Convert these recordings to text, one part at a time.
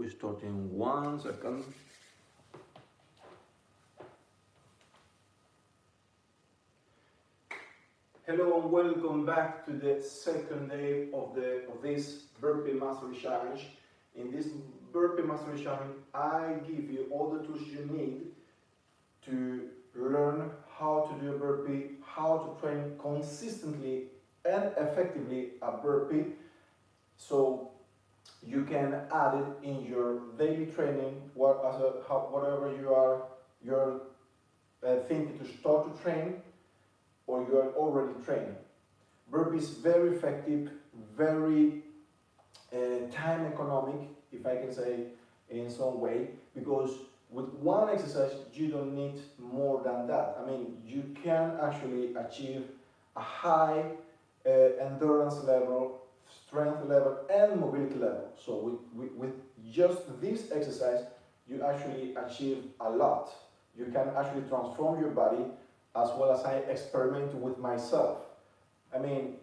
We start in 1 second. Hello and welcome back to the second day of this Burpee Mastery Challenge. In this Burpee Mastery Challenge, I give you all the tools you need to learn how to do a burpee, how to train consistently and effectively a burpee, so you can add it in your daily training, whatever you're thinking to start to train, or you are already training. Burpee is very effective, very time economic, if I can say in some way, because with one exercise you don't need more than that. I mean, you can actually achieve a high endurance level, strength level and mobility level. So with just this exercise you actually achieve a lot. You can actually transform your body, as well as I experiment with myself. I mean,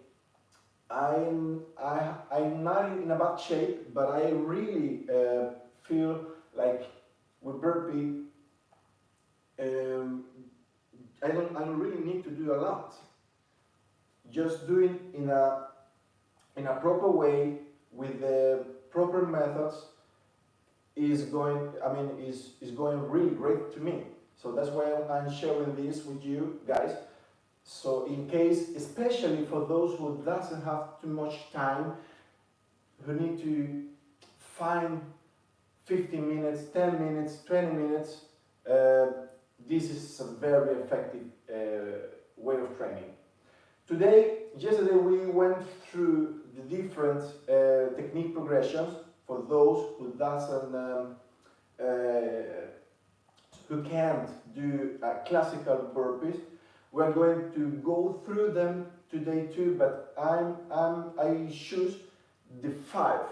I'm not in a bad shape, but I really feel like with burpee, I don't really need to do a lot. Just do it in a proper way with the proper methods is going really great to me. So that's why I'm sharing this with you guys. So in case, especially for those who doesn't have too much time, who need to find 15 minutes, 10 minutes, 20 minutes, this is a very effective way of training. Yesterday we went through the different technique progressions for those who who can't do classical burpees. We're going to go through them today too, but I choose the five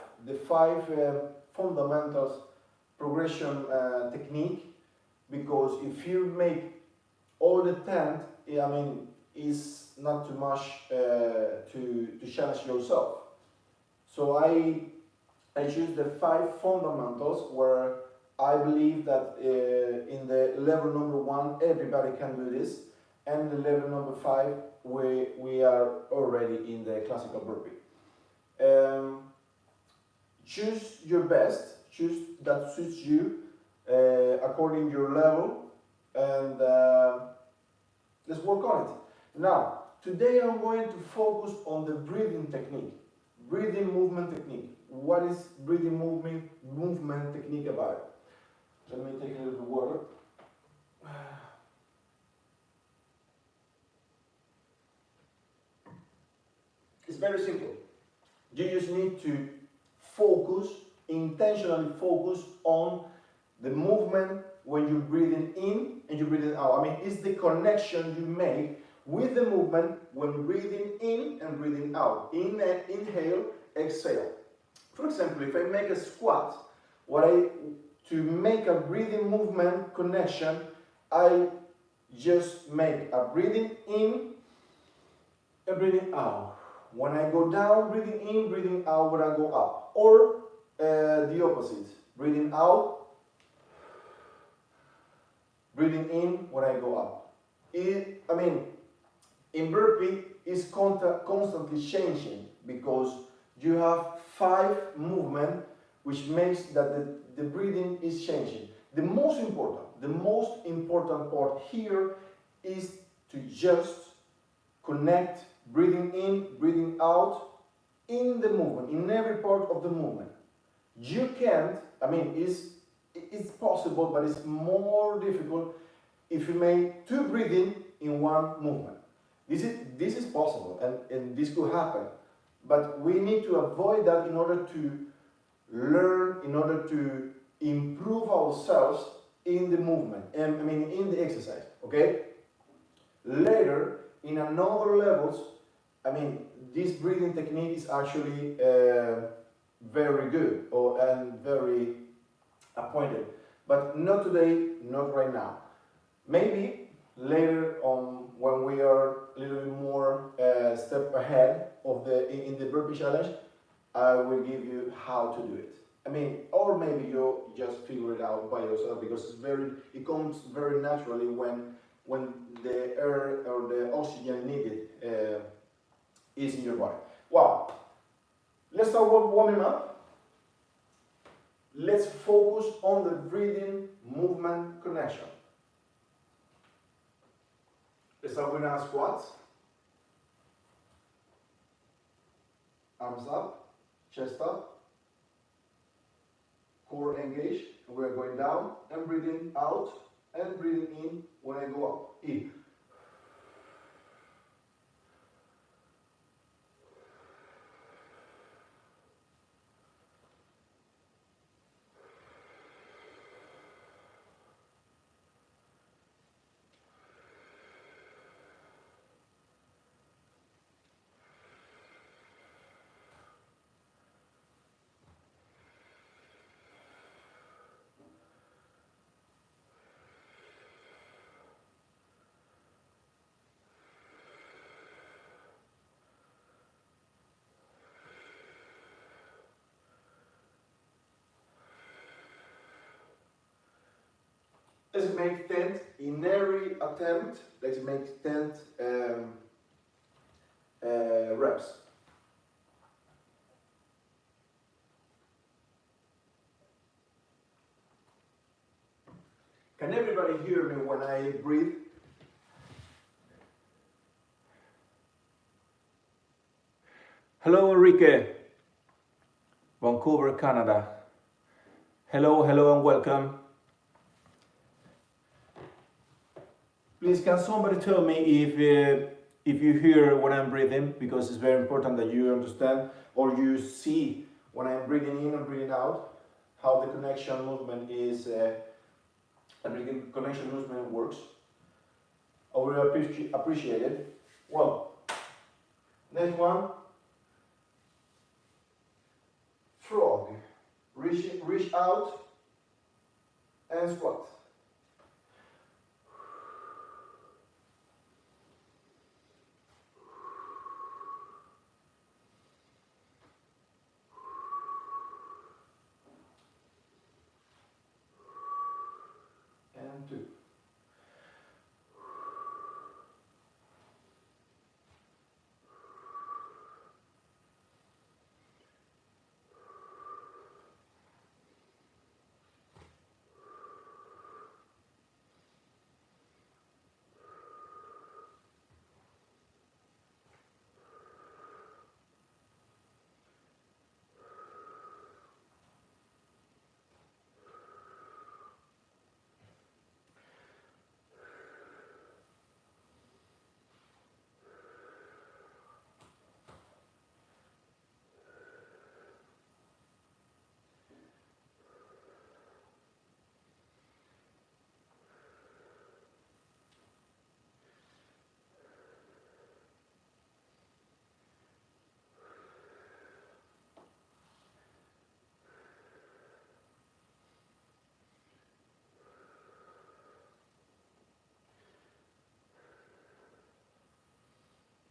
fundamentals progression technique, because if you make all the 10, I mean, it's not too much to challenge yourself. So I choose the 5 fundamentals where I believe that in the level number 1 everybody can do this, and the level number 5 we are already in the classical burpee. Choose your best, choose that suits you according to your level, and let's work on it. Now, today I'm going to focus on the breathing technique, breathing movement technique. What is breathing movement technique about? Let me take a little bit of water. It's very simple. You just need to focus, intentionally focus on the movement when you're breathing in and you're breathing out. I mean, it's the connection you make with the movement when breathing in and breathing out. Inhale, exhale. For example, if I make a squat, to make a breathing movement connection, I just make a breathing in and breathing out. When I go down, breathing in, breathing out when I go up. Or the opposite, breathing out, breathing in when I go up. In burpee, it's constantly changing, because you have 5 movements, which makes that the breathing is changing. The most important part here is to just connect breathing in, breathing out in the movement, in every part of the movement. You can't, it's possible, but it's more difficult if you make 2 breathing in 1 movement. This is possible, and this could happen, but we need to avoid that in order to learn, in order to improve ourselves in the movement, in the exercise, okay? Later, in another levels, this breathing technique is actually very good and very appointed, but not today, not right now. Maybe later on, when we are a little bit more step ahead in the burpee challenge, I will give you how to do it. I mean, or maybe you just figure it out by yourself, because it comes very naturally when the air or the oxygen needed is in your body. Wow. Let's start warming up. Let's focus on the breathing movement connection. Let's start with our squats. Arms up, chest up, core engaged, and we're going down and breathing out and breathing in when I go up. In. Let's make 10 in every attempt. Let's make 10 reps. Can everybody hear me when I breathe? Hello, Enrique, Vancouver, Canada. Hello, hello, and welcome. Please, can somebody tell me if you hear when I'm breathing, because it's very important that you understand or you see when I'm breathing in and breathing out, how the connection movement is, and the connection movement works. I would appreciate it. Well, next one, frog. Reach out and squat. And 2.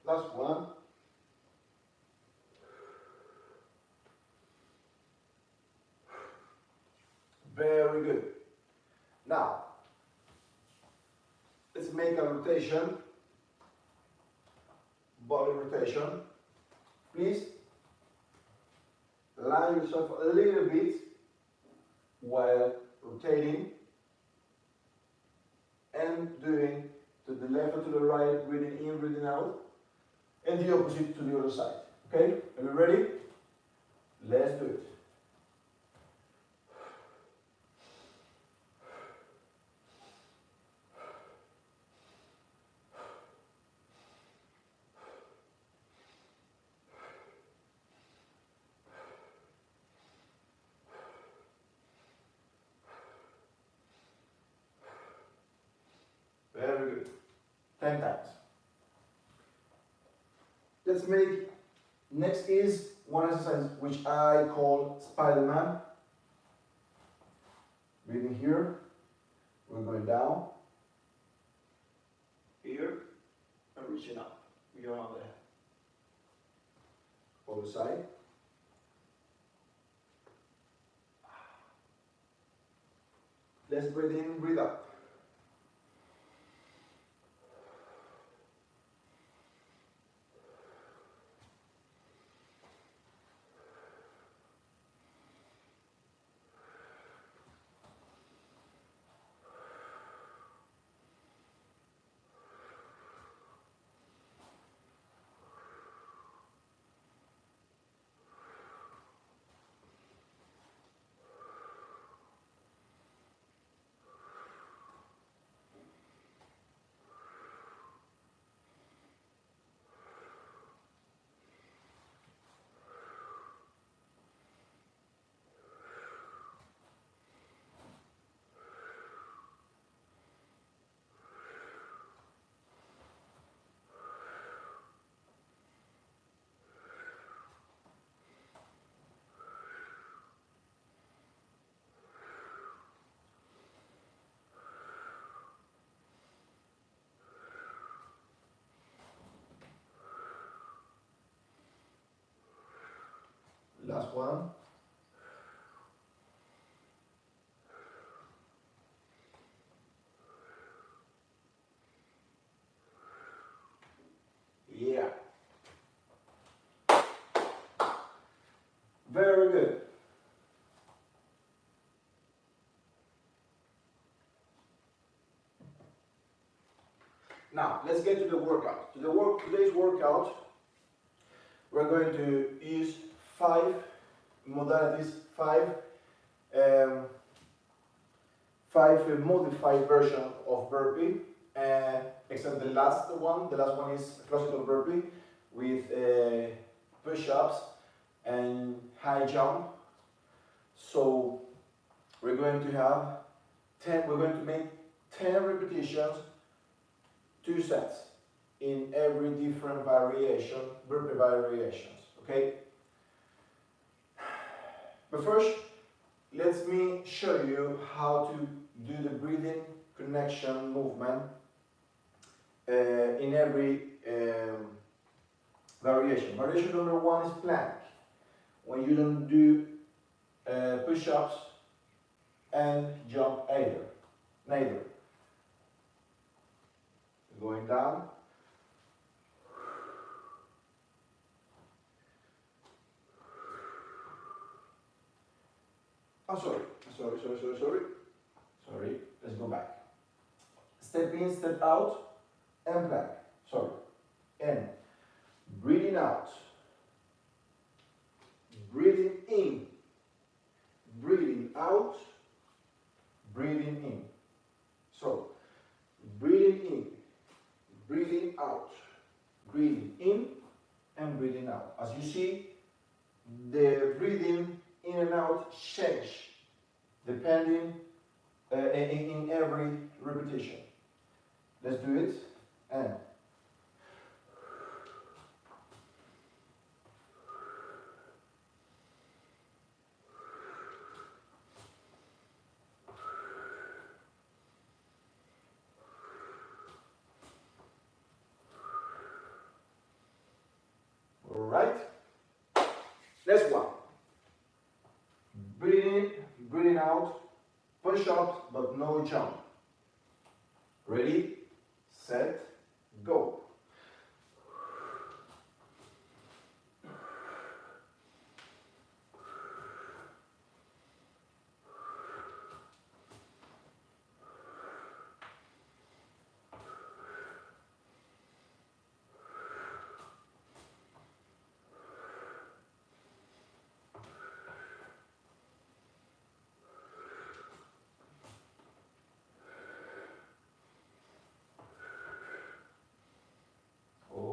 Last one. Very good. Now, let's make a rotation, body rotation. Please line yourself a little bit while rotating and doing to the left or to the right, breathing in, breathing out, and the opposite to the other side. Okay? Are you ready? Let's do it. Very good. 10 times. Let's make, next is one exercise which I call Spider-Man. Breathing here, we're going down, here, and reaching up. We go on there. Other side. Let's breathe in, breathe out. Last one. Yeah. Very good. Now, let's get to the workout. Today's workout, we're going to use 5 modalities, 5 modified version of burpee, except the last one. The last one is classical burpee with push-ups and high jump. So we're going to have 10. We're going to make 10 repetitions, 2 sets in every different variation, burpee variations. Okay. But first, let me show you how to do the breathing connection movement in every variation. Variation number 1 is plank, when you don't do push-ups and jump neither. Going down. Oh, sorry, let's go back. Step in, step out, and plank. Sorry. And breathing out. Breathing in. Breathing out. Breathing in. So, breathing in. Breathing out. Breathing in and breathing out. As you see, the breathing in and out change depending in every repetition. Let's do it. And all right. Next one. Breathing in, breathing out, push-ups, but no jump. Ready, set, go.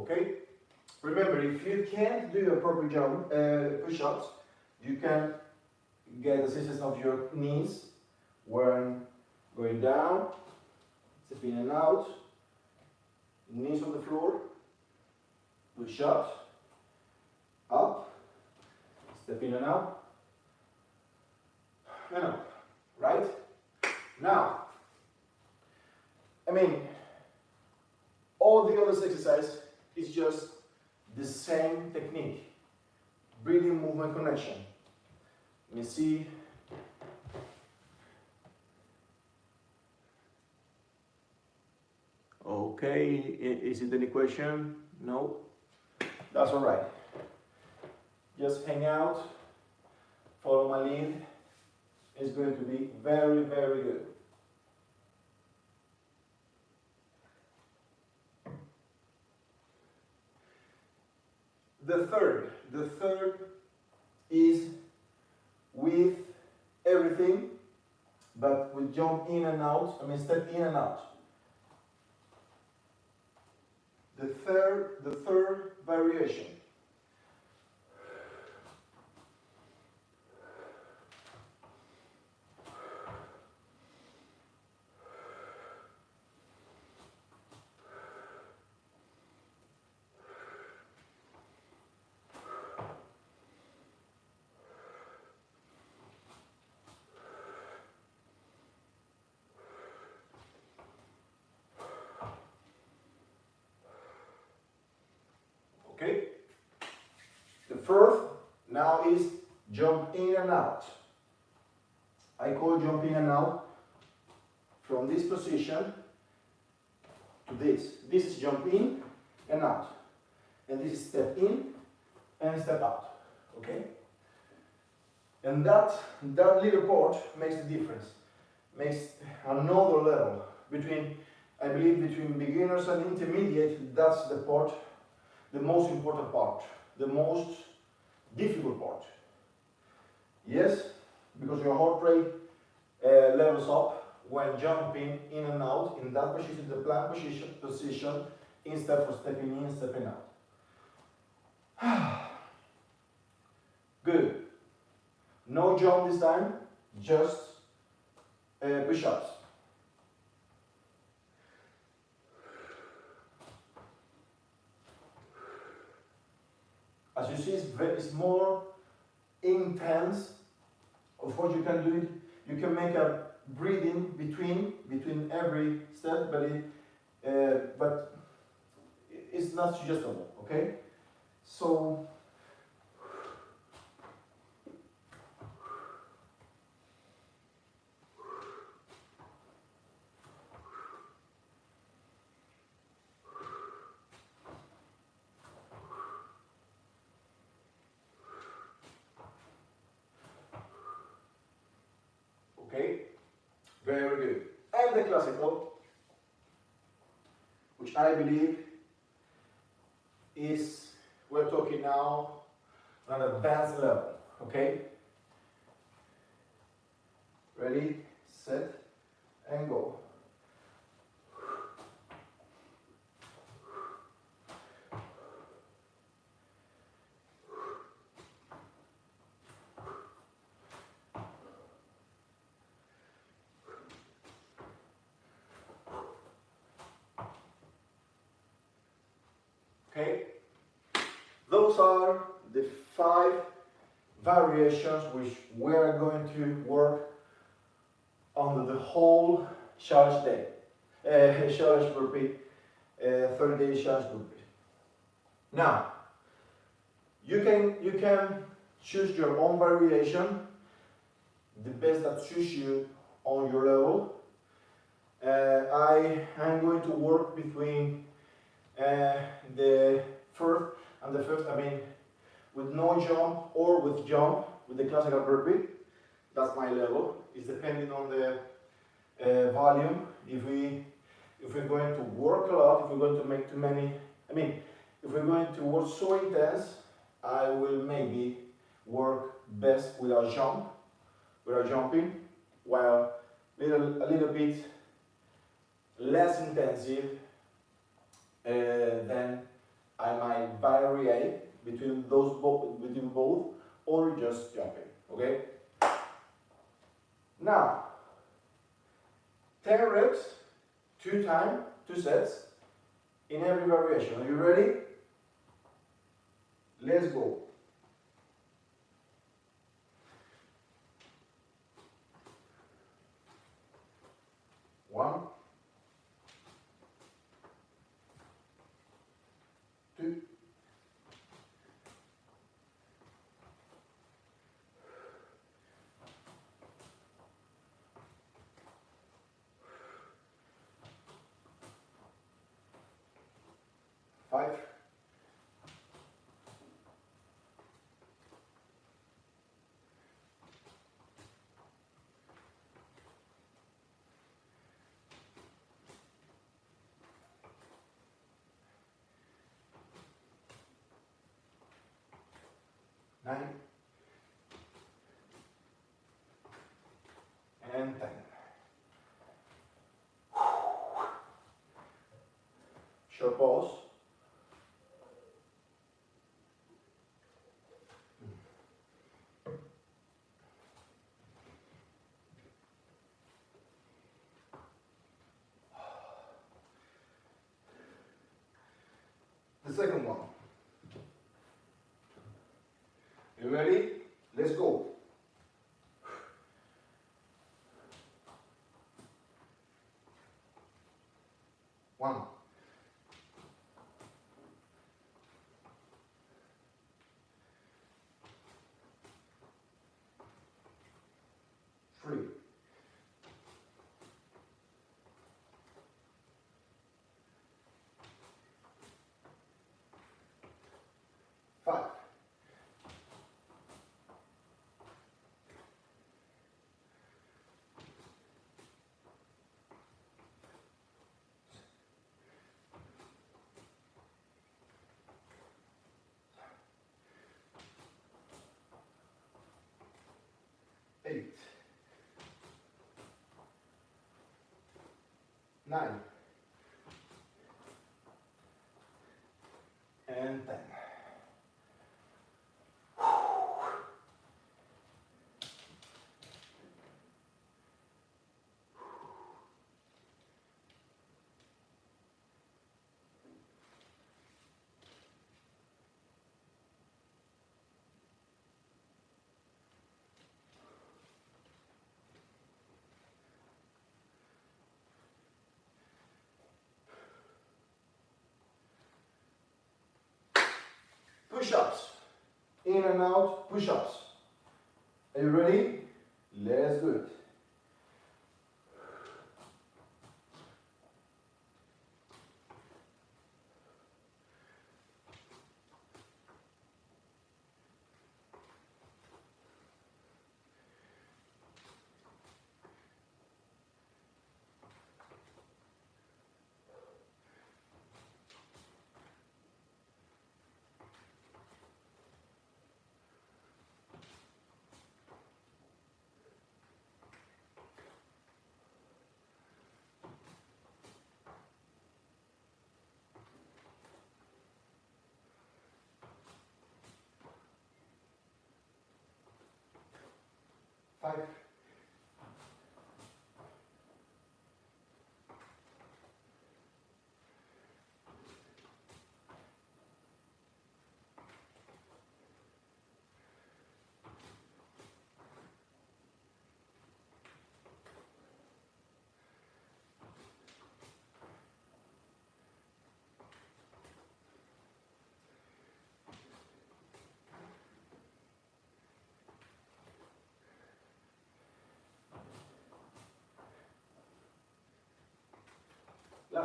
Okay. Remember, if you can't do a proper jump, push-ups, you can get assistance of your knees when going down, step in and out, knees on the floor, push-ups, up, step in and out, and up. Right? Now, all the other exercise is just the same technique. Breathing, movement, connection. Let me see. Okay, is it any question? No? That's all right. Just hang out, follow my lead. It's going to be very, very good. The third is with everything, but we jump in and out, step in and out. The third variation. Okay? The first now is jump in and out. I call jump in and out from this position to this. This is jump in and out. And this is step in and step out. Okay? And that little part makes the difference. Makes another level. I believe between beginners and intermediate, that's the part, the most important part, the most difficult part. Yes, because your heart rate levels up when jumping in and out in that position, the plank position, instead of stepping in and stepping out. Good. No jump this time, just push-ups. As you see, it's more intense of what you can do. You can make a breathing between every step, but it's not suggestible. Okay, so. Okay, very good. And the classical, which I believe is, we're talking now on an advanced level. Okay? Ready, set, and go. Okay, those are the 5 variations which we are going to work on the whole challenge day, challenge burpee, 30-day challenge burpee. Now, you can choose your own variation, the best that suits you on your level. I am going to work between the first and the fifth, with no jump or with jump, with the classical burpee. That's my level. It's depending on the volume. If we're going to work a lot, if we're going to make too many, if we're going to work so intense, I will maybe work best without jumping, while a little bit less intensive, then I might vary between both, or just jumping. Okay. Now, 10 reps, 2 sets in every variation. Are you ready? Let's go. One, 2, 3, 9, and 10. Short pause. The second one. You ready? Let's go. 1, 3, 5, 8, 9, and 10. Push-ups. In and out, push-ups. Are you ready? Let's do it. Five,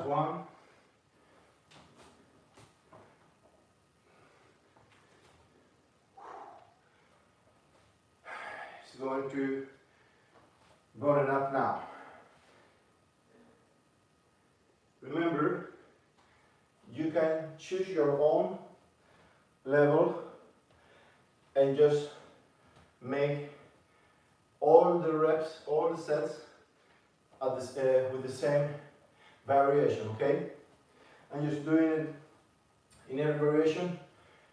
1. It's going to burn it up now. Remember, you can choose your own level and just make all the reps, all the sets at this, with the same variation, okay? I'm just doing it in every variation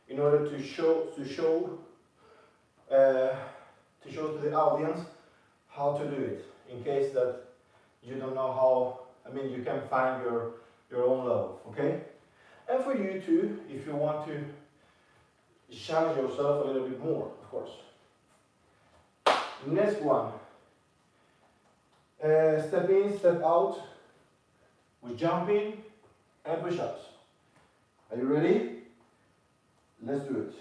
in order to show to the audience how to do it, in case that you don't know how. I mean, you can find your own level, okay? And for you too, if you want to challenge yourself a little bit more, of course. Next one. Step in, step out with jumping and push-ups. Are you ready? Let's do it.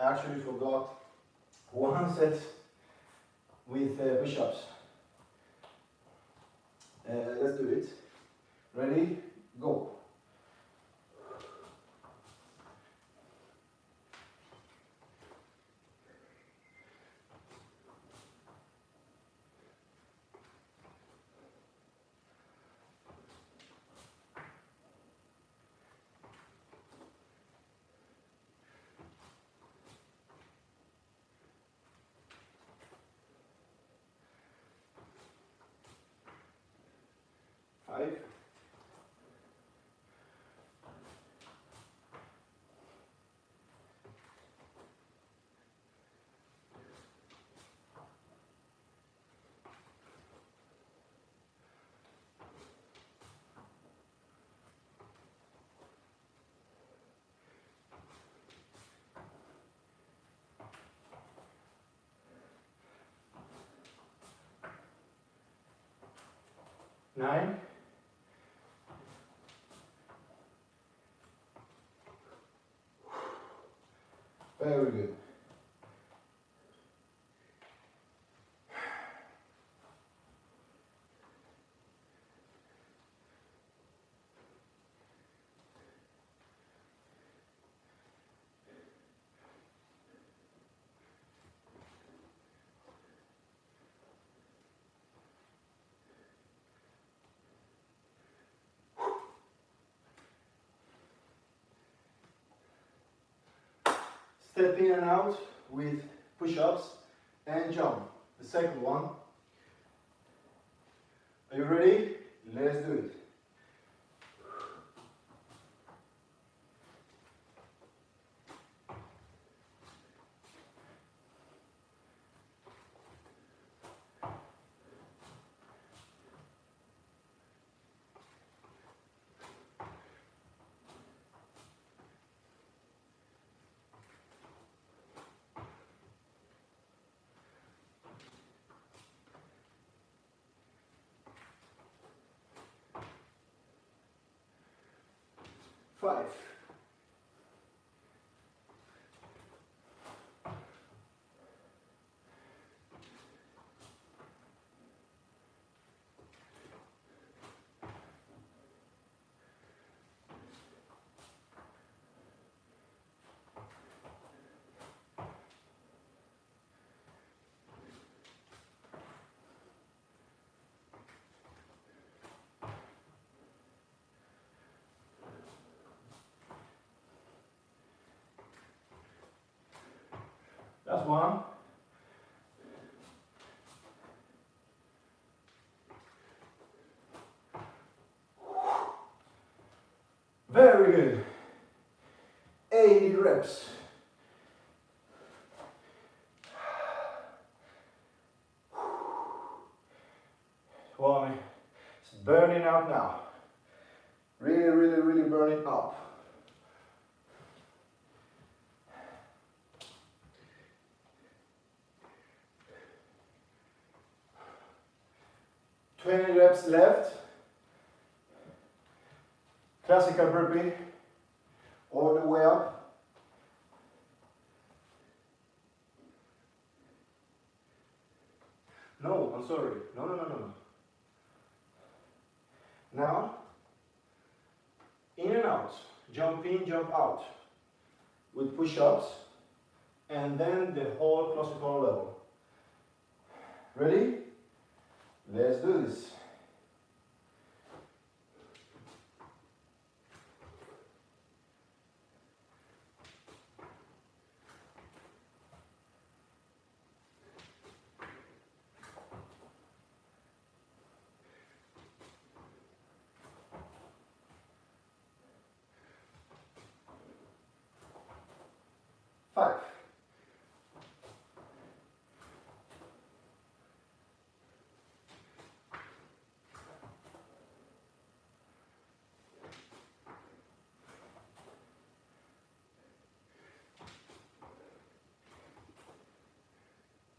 I actually forgot one set with push-ups. Let's do it. Ready? Go. Five. Nine. Very good. Step in and out with push-ups and jump. The second one. Are you ready? Let's do it. Five. That's one. Very good. 80 reps. Well, it's burning out now. Really burning up. Twenty reps left. Classical burpee. All the way up. No, I'm sorry. No. Now, in and out. Jump in, jump out. With push-ups. And then the whole classical level. Ready? Let's do this. Five.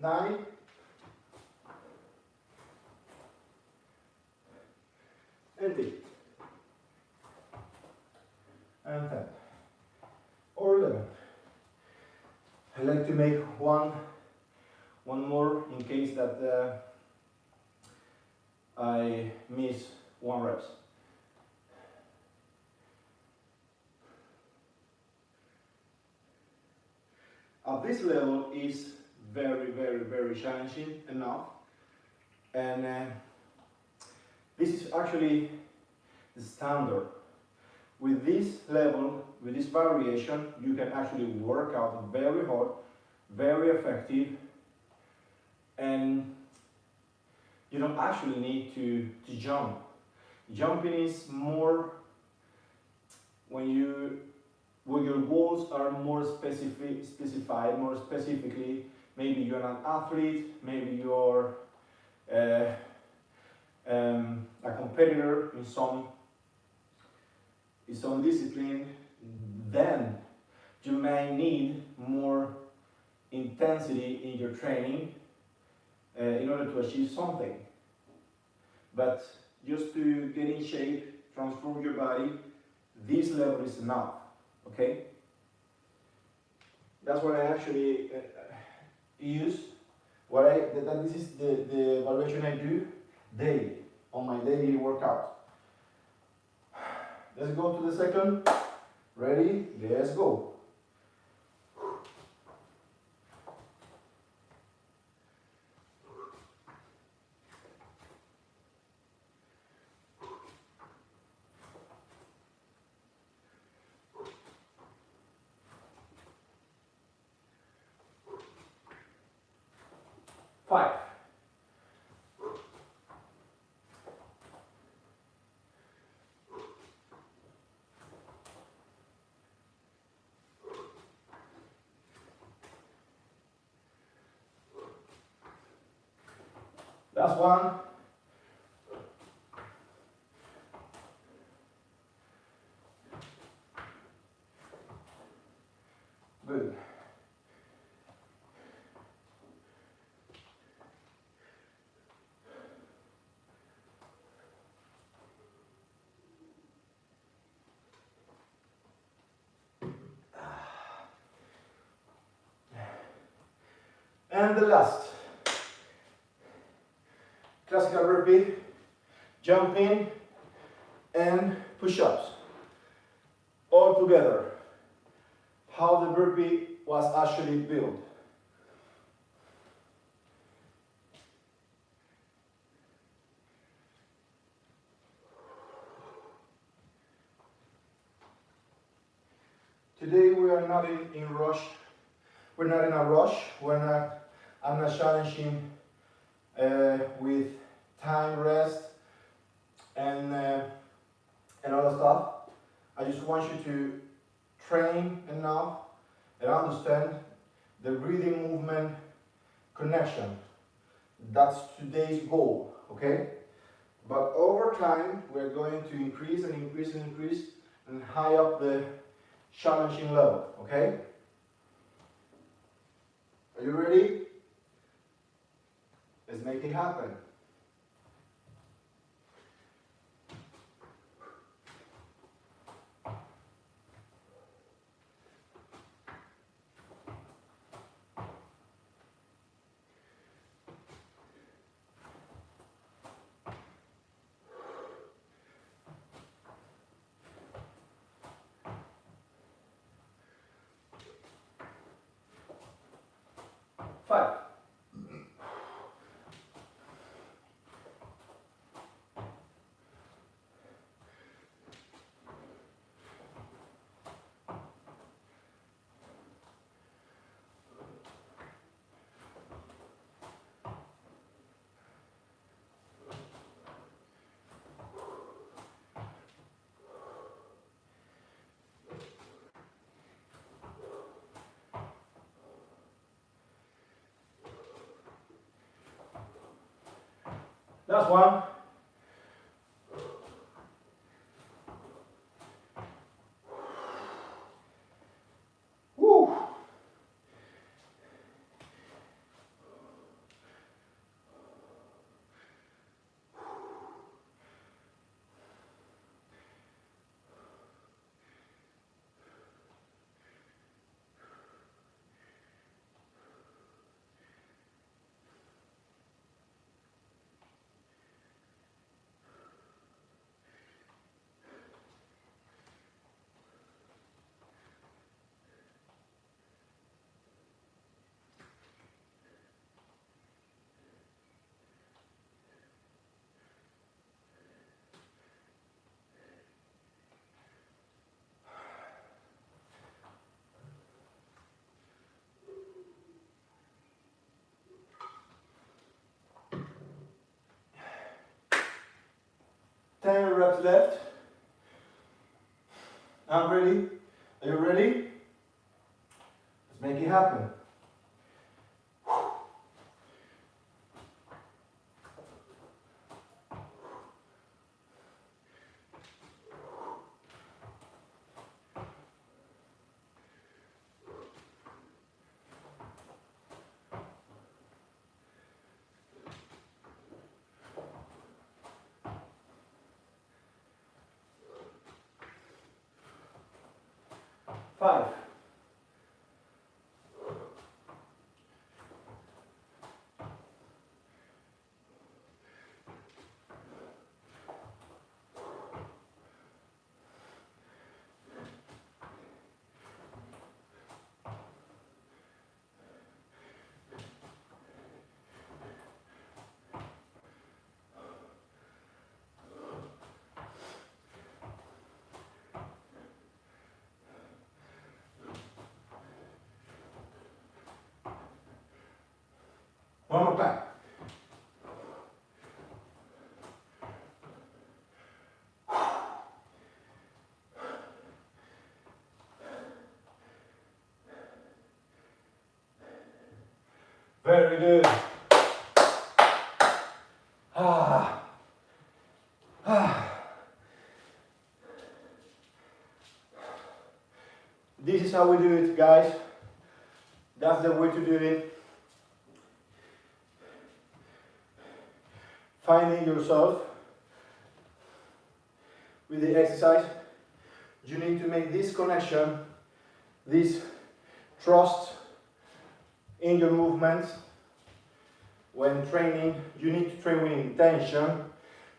Nine. And 8. And 10. Or 11. I like to make one more in case that I miss 1 reps. At this level is very challenging enough, and this is actually the standard. With this level, with this variation, you can actually work out very hard, very effective, and you don't actually need to jump. Jumping is more when your goals are more specified, more specifically. Maybe you're an athlete, maybe you're a competitor in some discipline, then you may need more intensity in your training in order to achieve something. But just to get in shape, transform your body, this level is enough, okay? That's what I actually use. This is the evaluation I do daily, on my daily workout. Let's go to the second. Ready? Let's go. Five. Last one. Good. And the last. Classical burpee, jumping and push-ups. All together. How the burpee was actually built. Today we are not in rush. We're not in a rush. I'm not challenging with time, rest, and other stuff. I just want you to train enough and understand the breathing movement connection. That's today's goal, okay? But over time, we're going to increase and increase and increase and high up the challenging level, okay? Are you ready? Let's make it happen. Five. Last one. Woo. reps left. I'm ready. Are you ready? Let's make it happen. 5. One more time. Very good. This is how we do it, guys. That's the way to do it. Finding yourself with the exercise, you need to make this connection, this trust in your movements. When training, you need to train with intention.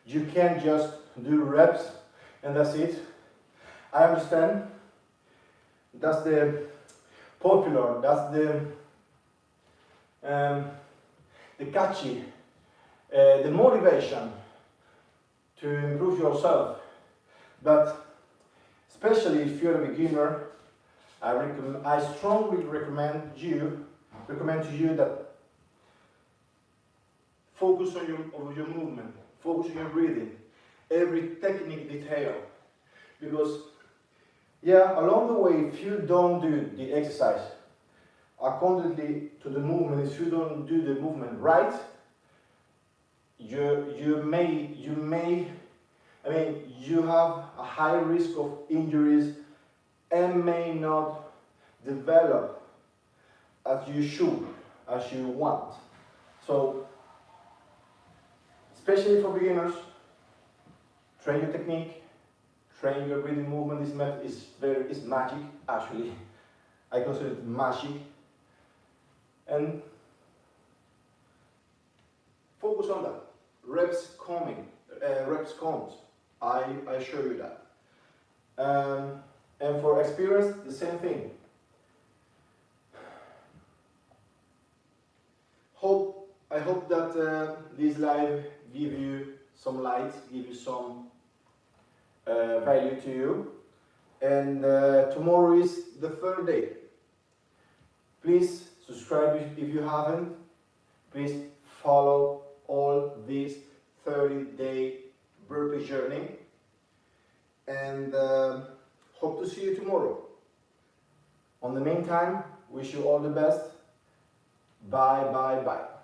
You can't just do reps and that's it. I understand. That's the popular, that's the catchy, the motivation to improve yourself. But especially if you're a beginner, I strongly recommend to you that focus on your movement, focus on your breathing, every technique detail. Because along the way, if you don't do the exercise accordingly to the movement, if you don't do the movement right, you have a high risk of injuries and may not develop as you should, as you want. So, especially for beginners, train your technique, train your breathing movement. This method is magic, actually. I consider it magic. And focus on that. Reps counts. I assure you that. And for experience, the same thing. I hope that this live give you some light, give you some value to you. And tomorrow is the 3rd day. Please subscribe if you haven't. Please follow all this 30-day burpee journey. And hope to see you tomorrow. On the meantime, wish you all the best. Bye, bye, bye.